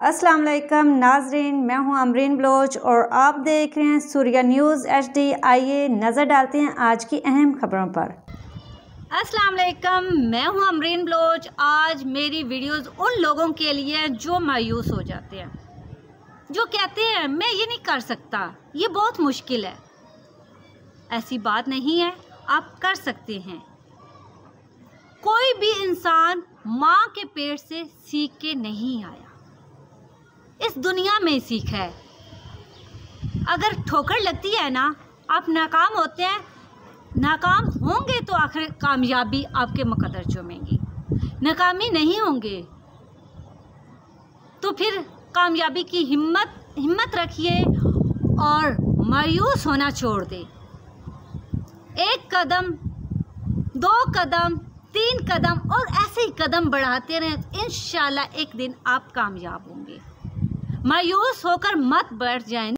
अस्सलाम वालेकुम नाजरीन, मैं हूं अमरीन बलोच और आप देख रहे हैं सूर्या न्यूज़ HD। आइए नज़र डालते हैं आज की अहम खबरों पर। अस्सलाम वालेकुम, मैं हूं अमरीन बलोच। आज मेरी वीडियोस उन लोगों के लिए जो मायूस हो जाते हैं, जो कहते हैं मैं ये नहीं कर सकता, ये बहुत मुश्किल है। ऐसी बात नहीं है, आप कर सकते हैं। कोई भी इंसान माँ के पेट से सीख के नहीं आया, इस दुनिया में सीखा है। अगर ठोकर लगती है ना, आप नाकाम होते हैं, नाकाम होंगे तो आखिर कामयाबी आपके मुकद्दर चूमेंगी। नाकामी नहीं होंगे तो फिर कामयाबी की हिम्मत रखिए और मायूस होना छोड़ दे। एक कदम, दो कदम, तीन कदम और ऐसे ही कदम बढ़ाते रहें, इंशाल्लाह एक दिन आप कामयाब होंगे। मायूस होकर मत बैठ जाएं।